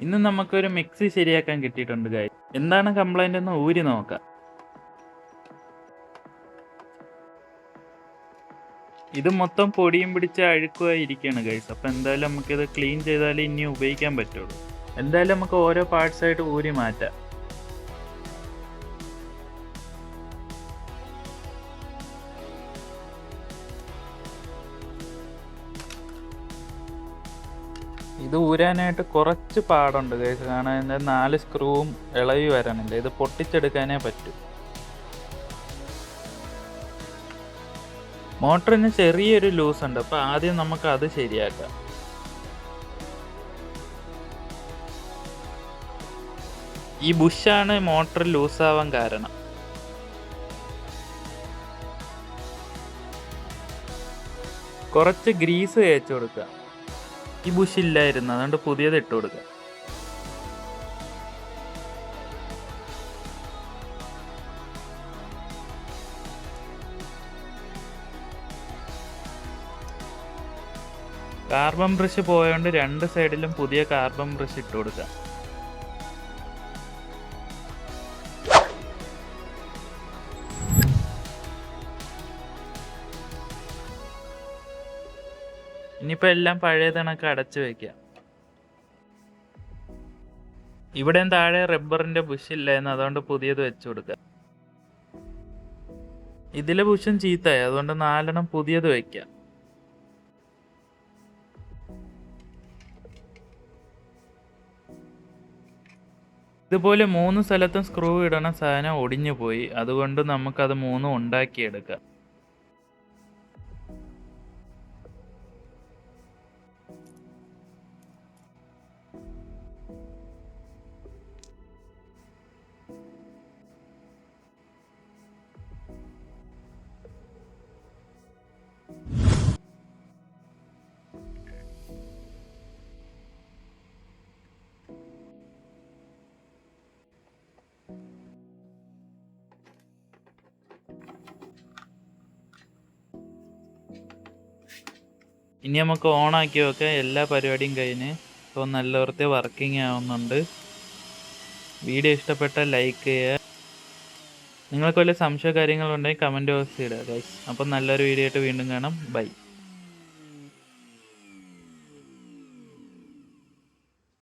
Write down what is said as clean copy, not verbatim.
ഇന്ന് നമുക്കൊരു മിക്സി ശരിയാക്കാൻ കിട്ടിയിട്ടുണ്ട് ഗൈസ്. എന്താണ് കംപ്ലൈന്റ് എന്ന് ഊരി നോക്കാം. ഇത് മൊത്തം പൊടിയും പിടിച്ച് അഴുക്കുമായി ഇരിക്കുകയാണ് ഗൈസ്. അപ്പോൾ എന്തായാലും നമുക്കിത് ക്ലീൻ ചെയ്താലേ ഇനി ഉപയോഗിക്കാൻ പറ്റുള്ളൂ. എന്തായാലും നമുക്ക് ഓരോ പാർട്സ് ആയിട്ട് ഊരി മാറ്റാം. ഇത് ഊരാനായിട്ട് കുറച്ച് പാടുണ്ട് ഗൈസ്. കാരണം ഇതിൻ്റെ 4 സ്ക്രൂവും ഇളവി വരണില്ല. ഇത് പൊട്ടിച്ചെടുക്കാനേ പറ്റൂ. മോട്ടറിന് ചെറിയൊരു ലൂസ് ഉണ്ട്. അപ്പോൾ ആദ്യം നമുക്ക് അത് ശരിയാക്കാം. ഈ ബുഷാണ് മോട്ടർ ലൂസാവാൻ കാരണം. കുറച്ച് ഗ്രീസ് തേച്ച് കൊടുക്കുക. ഈ ബുഷ് ഇല്ലായിരുന്നു, അതുകൊണ്ട് പുതിയത് ഇട്ട് കൊടുക്കുക. കാർബൺ ബ്രഷ് പോയതുകൊണ്ട് 2 സൈഡിലും പുതിയ കാർബൺ ബ്രഷ് ഇട്ട് കൊടുക്കുക. ഇനിയിപ്പോൾ എല്ലാം പഴയ കണക്ക് അടച്ചു വയ്ക്കുക. ഇവിടെയും താഴെ റബ്ബറിന്റെ ബുഷ് ഇല്ലായിരുന്നു, അതുകൊണ്ട് പുതിയത് വെച്ചു കൊടുക്കുക. ഇതിലെ ബുഷും ചീത്തയായി, അതുകൊണ്ട് 4 പുതിയത് വയ്ക്കുക. ഇതുപോലെ 3 സ്ഥലത്തും സ്ക്രൂ ഇടണ സാധനം ഒടിഞ്ഞു പോയി. അതുകൊണ്ട് നമുക്കത് 3 ഉണ്ടാക്കിയെടുക്കാം. ഇനി നമുക്ക് ഓണാക്കി വെക്കാം. എല്ലാ പരിപാടിയും കഴിഞ്ഞ് ഇപ്പോൾ നല്ല വൃത്തി വർക്കിംഗ് ആവുന്നുണ്ട്. വീഡിയോ ഇഷ്ടപ്പെട്ടാൽ ലൈക്ക് ചെയ്യുക. നിങ്ങൾക്ക് വല്ല സംശയ കാര്യങ്ങളുണ്ടെങ്കിൽ കമൻറ്റ് ബോക്സിൽ ഇടുക ഗൈസ്. അപ്പം നല്ലൊരു വീഡിയോ ആയിട്ട് വീണ്ടും കാണാം. ബൈ.